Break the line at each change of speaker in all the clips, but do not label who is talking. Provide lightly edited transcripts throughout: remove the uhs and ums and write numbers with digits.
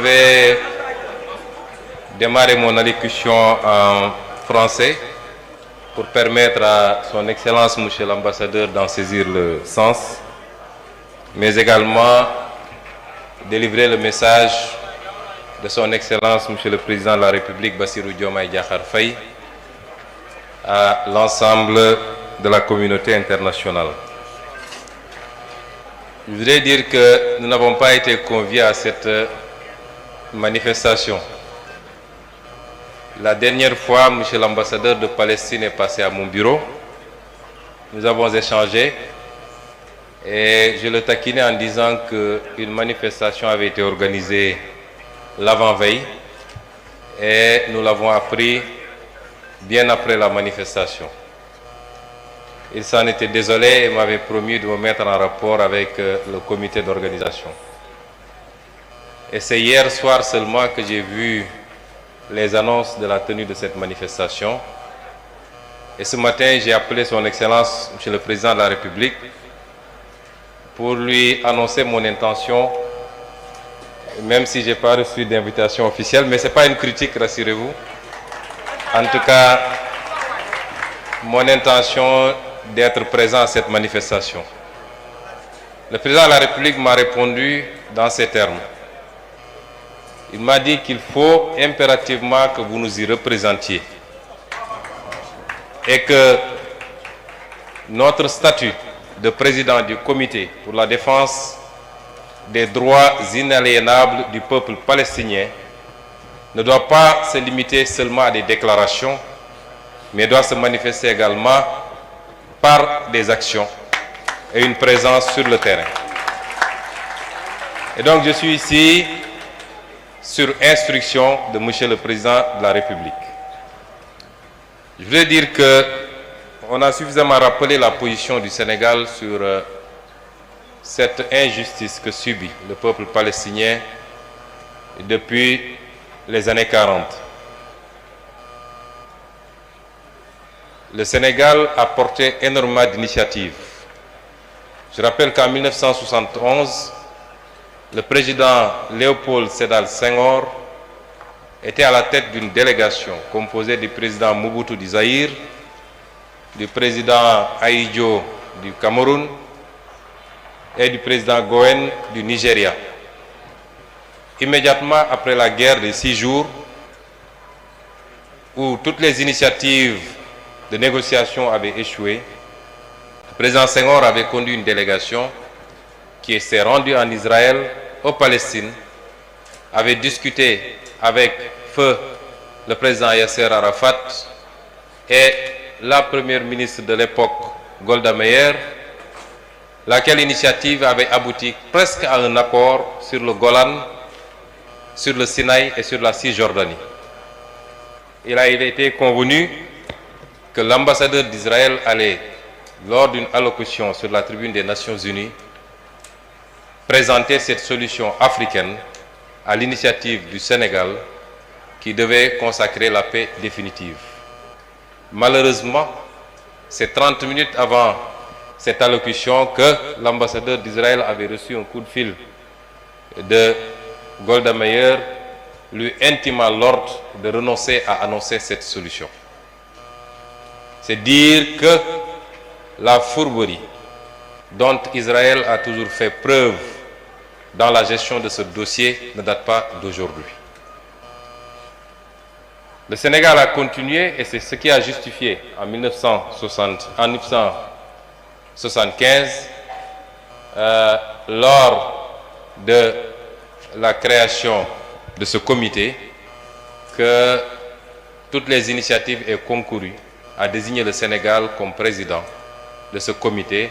Je vais démarrer mon allocution en français pour permettre à son Excellence, Monsieur l'Ambassadeur, d'en saisir le sens, mais également délivrer le message de son Excellence, Monsieur le Président de la République, Bassirou Diomaye Diakhar Faye, à l'ensemble de la communauté internationale. Je voudrais dire que nous n'avons pas été conviés à cette manifestation. La dernière fois, Monsieur l'ambassadeur de Palestine est passé à mon bureau. Nous avons échangé et je le taquinais en disant qu'une manifestation avait été organisée l'avant-veille et nous l'avons appris bien après la manifestation. Il s'en était désolé et m'avait promis de me mettre en rapport avec le comité d'organisation. Et c'est hier soir seulement que j'ai vu les annonces de la tenue de cette manifestation. Et ce matin, j'ai appelé son Excellence, Monsieur le Président de la République, pour lui annoncer mon intention, même si je n'ai pas reçu d'invitation officielle, mais ce n'est pas une critique, rassurez-vous. En tout cas, mon intention d'être présent à cette manifestation. Le Président de la République m'a répondu dans ces termes. Il m'a dit qu'il faut impérativement que vous nous y représentiez et que notre statut de président du comité pour la défense des droits inaliénables du peuple palestinien ne doit pas se limiter seulement à des déclarations, mais doit se manifester également par des actions et une présence sur le terrain. Et donc je suis ici sur instruction de Monsieur le Président de la République. Je voudrais dire qu'on a suffisamment rappelé la position du Sénégal sur cette injustice que subit le peuple palestinien depuis les années 40. Le Sénégal a porté énormément d'initiatives. Je rappelle qu'en 1971, le président Léopold Sédar Senghor était à la tête d'une délégation composée du président Mobutu du Zaïre, du président Ahidjo du Cameroun et du président Goen du Nigeria. Immédiatement après la guerre des 6 jours, où toutes les initiatives de négociation avaient échoué, le président Senghor avait conduit une délégation qui s'est rendue en Israël, aux Palestine, avait discuté avec feu le président Yasser Arafat et la première ministre de l'époque, Golda Meir, laquelle initiative avait abouti presque à un accord sur le Golan, sur le Sinaï et sur la Cisjordanie. Il a été convenu que l'ambassadeur d'Israël allait, lors d'une allocution sur la tribune des Nations Unies, présenter cette solution africaine à l'initiative du Sénégal qui devait consacrer la paix définitive. Malheureusement, c'est 30 minutes avant cette allocution que l'ambassadeur d'Israël avait reçu un coup de fil de Golda Meir lui intimant l'ordre de renoncer à annoncer cette solution. C'est dire que la fourberie dont Israël a toujours fait preuve dans la gestion de ce dossier ne date pas d'aujourd'hui. Le Sénégal a continué et c'est ce qui a justifié en 1975, lors de la création de ce comité, que toutes les initiatives aient concouru à désigner le Sénégal comme président de ce comité,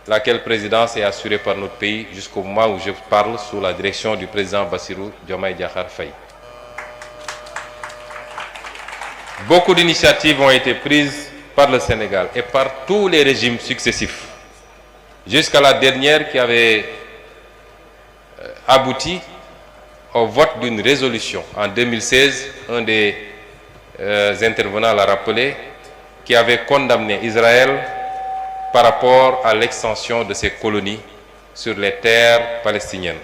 laquelle présidence est assurée par notre pays jusqu'au moment où je parle sous la direction du président Bassirou Diomaye Diakhar Faye. Beaucoup d'initiatives ont été prises par le Sénégal et par tous les régimes successifs, jusqu'à la dernière qui avait abouti au vote d'une résolution en 2016, un des intervenants l'a rappelé, qui avait condamné Israël par rapport à l'extension de ses colonies sur les terres palestiniennes.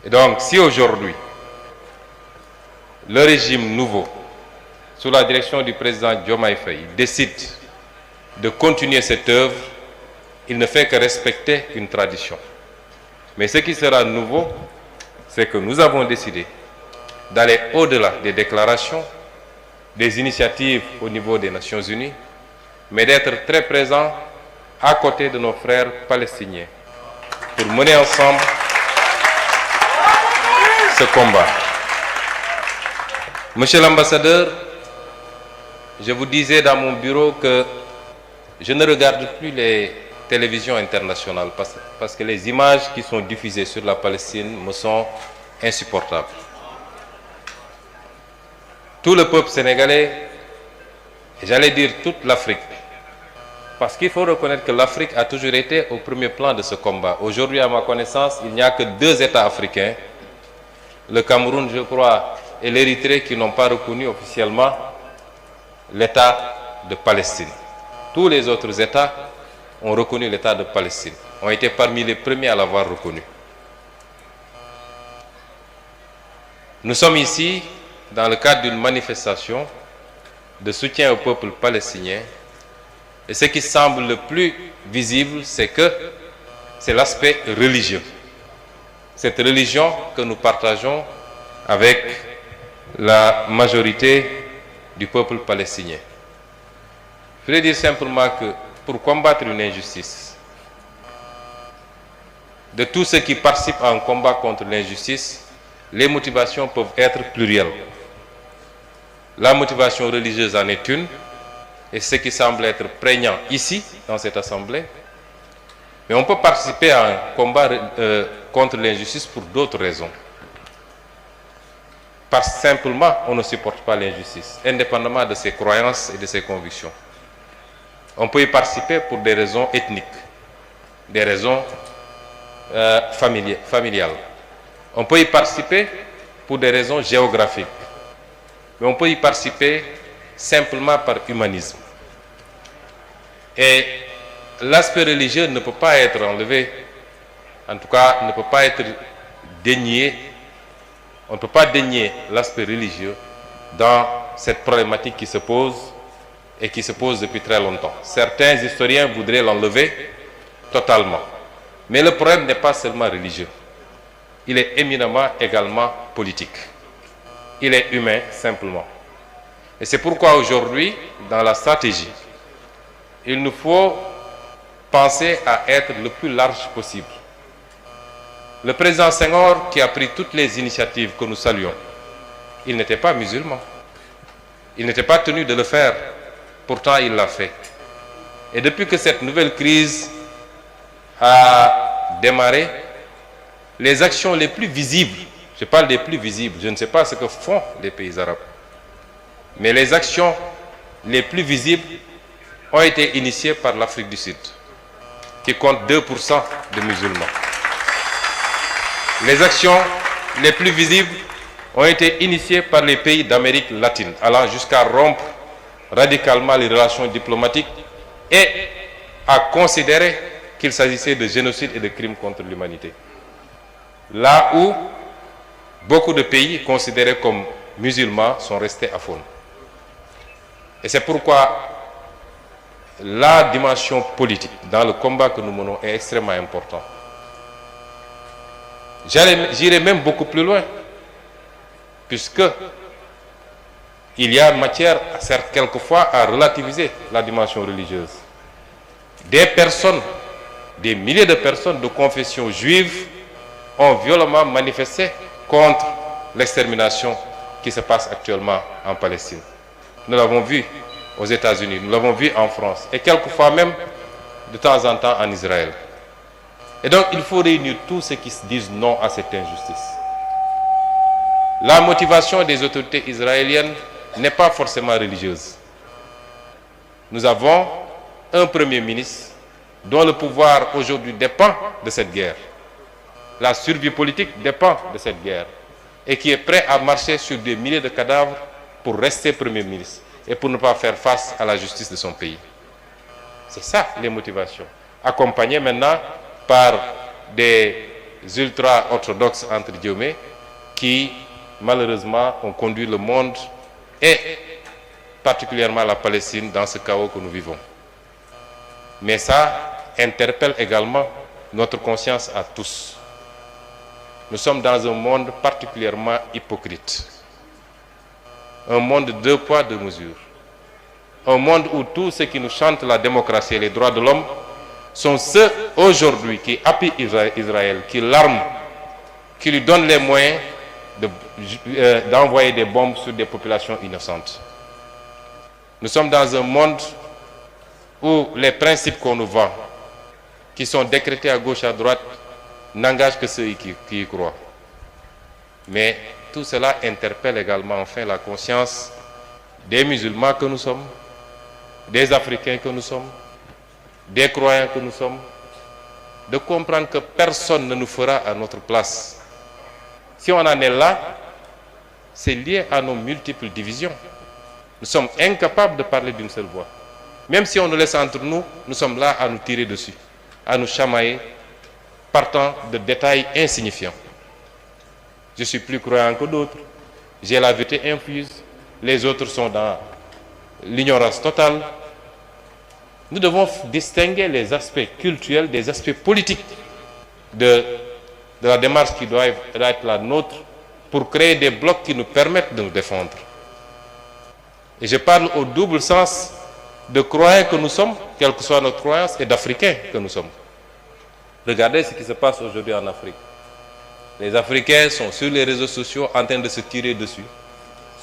Et donc, si aujourd'hui, le régime nouveau, sous la direction du président Diomaye Faye, décide de continuer cette œuvre, il ne fait que respecter une tradition. Mais ce qui sera nouveau, c'est que nous avons décidé d'aller au-delà des déclarations, des initiatives au niveau des Nations Unies, mais d'être très présents à côté de nos frères palestiniens pour mener ensemble ce combat. Monsieur l'ambassadeur, je vous disais dans mon bureau que je ne regarde plus les télévisions internationales parce que les images qui sont diffusées sur la Palestine me sont insupportables. Tout le peuple sénégalais, et j'allais dire toute l'Afrique, parce qu'il faut reconnaître que l'Afrique a toujours été au premier plan de ce combat. Aujourd'hui, à ma connaissance, il n'y a que 2 États africains, le Cameroun, je crois, et l'Érythrée, qui n'ont pas reconnu officiellement l'État de Palestine. Tous les autres États ont reconnu l'État de Palestine, ont été parmi les premiers à l'avoir reconnu. Nous sommes ici dans le cadre d'une manifestation de soutien au peuple palestinien. Et ce qui semble le plus visible, c'est l'aspect religieux. Cette religion que nous partageons avec la majorité du peuple palestinien. Je voulais dire simplement que pour combattre une injustice, de tous ceux qui participent à un combat contre l'injustice, les motivations peuvent être plurielles. La motivation religieuse en est une, et ce qui semble être prégnant ici, dans cette assemblée. Mais on peut participer à un combat contre l'injustice pour d'autres raisons. Parce que simplement, on ne supporte pas l'injustice, indépendamment de ses croyances et de ses convictions. On peut y participer pour des raisons ethniques, des raisons familiales. On peut y participer pour des raisons géographiques. Mais on peut y participer simplement par humanisme. Et l'aspect religieux ne peut pas être enlevé, en tout cas ne peut pas être dénié. On ne peut pas dénier l'aspect religieux dans cette problématique qui se pose et qui se pose depuis très longtemps. Certains historiens voudraient l'enlever totalement. Mais le problème n'est pas seulement religieux. Il est éminemment également politique. Il est humain simplement. Et c'est pourquoi aujourd'hui, dans la stratégie, il nous faut penser à être le plus large possible. Le président Senghor, qui a pris toutes les initiatives que nous saluons, il n'était pas musulman. Il n'était pas tenu de le faire. Pourtant, il l'a fait. Et depuis que cette nouvelle crise a démarré, les actions les plus visibles, je parle des plus visibles, je ne sais pas ce que font les pays arabes, mais les actions les plus visibles ont été initiées par l'Afrique du Sud, qui compte 2% de musulmans. Les actions les plus visibles ont été initiées par les pays d'Amérique latine, allant jusqu'à rompre radicalement les relations diplomatiques et à considérer qu'il s'agissait de génocide et de crimes contre l'humanité. Là où beaucoup de pays considérés comme musulmans sont restés à fond. Et c'est pourquoi la dimension politique dans le combat que nous menons est extrêmement importante. J'irai même beaucoup plus loin, puisque il y a matière, certes quelquefois, à relativiser la dimension religieuse. Des personnes, des milliers de personnes de confession juive ont violemment manifesté contre l'extermination qui se passe actuellement en Palestine. Nous l'avons vu aux États-Unis, nous l'avons vu en France, et quelquefois même de temps en temps en Israël. Et donc il faut réunir tous ceux qui se disent non à cette injustice. La motivation des autorités israéliennes n'est pas forcément religieuse. Nous avons un Premier ministre dont le pouvoir aujourd'hui dépend de cette guerre. La survie politique dépend de cette guerre et qui est prêt à marcher sur des milliers de cadavres pour rester Premier ministre et pour ne pas faire face à la justice de son pays. C'est ça les motivations. Accompagnées maintenant par des ultra-orthodoxes, entre guillemets, qui, malheureusement, ont conduit le monde et particulièrement la Palestine dans ce chaos que nous vivons. Mais ça interpelle également notre conscience à tous. Nous sommes dans un monde particulièrement hypocrite. Un monde de 2 poids, 2 mesures. Un monde où tous ceux qui nous chantent la démocratie et les droits de l'homme sont ceux aujourd'hui qui appuient Israël, qui l'arment, qui lui donnent les moyens d'envoyer des bombes sur des populations innocentes. Nous sommes dans un monde où les principes qu'on nous vend, qui sont décrétés à gauche, à droite, n'engagent que ceux qui y croient. Mais tout cela interpelle également enfin la conscience des musulmans que nous sommes, des Africains que nous sommes, des croyants que nous sommes, de comprendre que personne ne nous fera à notre place. Si on en est là, c'est lié à nos multiples divisions. Nous sommes incapables de parler d'une seule voix. Même si on nous laisse entre nous, nous sommes là à nous tirer dessus, à nous chamailler, partant de détails insignifiants. Je suis plus croyant que d'autres, j'ai la vérité infuse, les autres sont dans l'ignorance totale. Nous devons distinguer les aspects culturels des aspects politiques de la démarche qui doit être la nôtre pour créer des blocs qui nous permettent de nous défendre. Et je parle au double sens de croyants que nous sommes, quelle que soit notre croyance, et d'Africains que nous sommes. Regardez ce qui se passe aujourd'hui en Afrique. Les Africains sont sur les réseaux sociaux en train de se tirer dessus,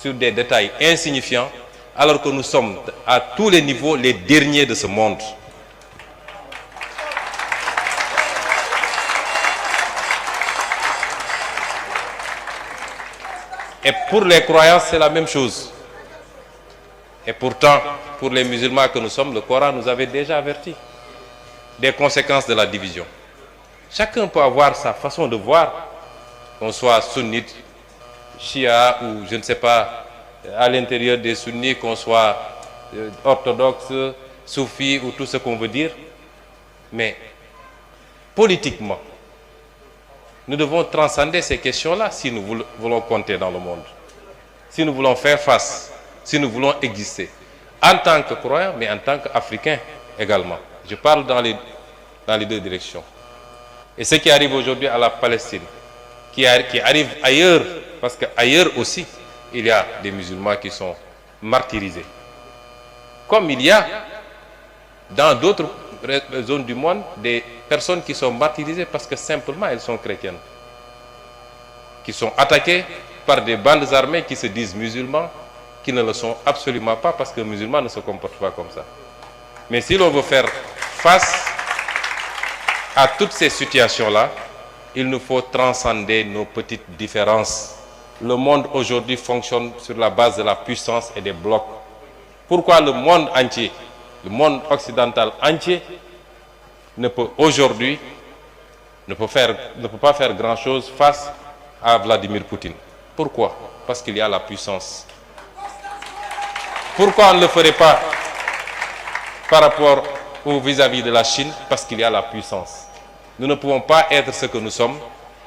sur des détails insignifiants, alors que nous sommes à tous les niveaux les derniers de ce monde. Et pour les croyants, c'est la même chose. Et pourtant, pour les musulmans que nous sommes, le Coran nous avait déjà averti des conséquences de la division. Chacun peut avoir sa façon de voir, qu'on soit sunnite, chia ou je ne sais pas, à l'intérieur des sunnis, qu'on soit orthodoxe, soufi ou tout ce qu'on veut dire. Mais politiquement, nous devons transcender ces questions-là si nous voulons compter dans le monde, si nous voulons faire face, si nous voulons exister, en tant que croyants, mais en tant qu'Africains également. Je parle dans les 2 directions. Et ce qui arrive aujourd'hui à la Palestine, qui arrive ailleurs, parce qu'ailleurs aussi, il y a des musulmans qui sont martyrisés. Comme il y a dans d'autres zones du monde des personnes qui sont martyrisées parce que simplement elles sont chrétiennes, qui sont attaquées par des bandes armées qui se disent musulmans, qui ne le sont absolument pas parce que les musulmans ne se comportent pas comme ça. Mais si l'on veut faire face à toutes ces situations-là, il nous faut transcender nos petites différences. Le monde aujourd'hui fonctionne sur la base de la puissance et des blocs. Pourquoi le monde entier, le monde occidental entier, ne peut aujourd'hui, ne peut pas faire grand-chose face à Vladimir Poutine? Pourquoi? Parce qu'il y a la puissance. Pourquoi on ne le ferait pas par rapport ou vis-à-vis de la Chine? Parce qu'il y a la puissance. Nous ne pouvons pas être ce que nous sommes.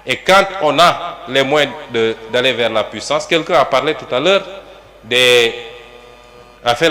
Et quand on a les moyens d'aller vers la puissance, quelqu'un a parlé tout à l'heure a fait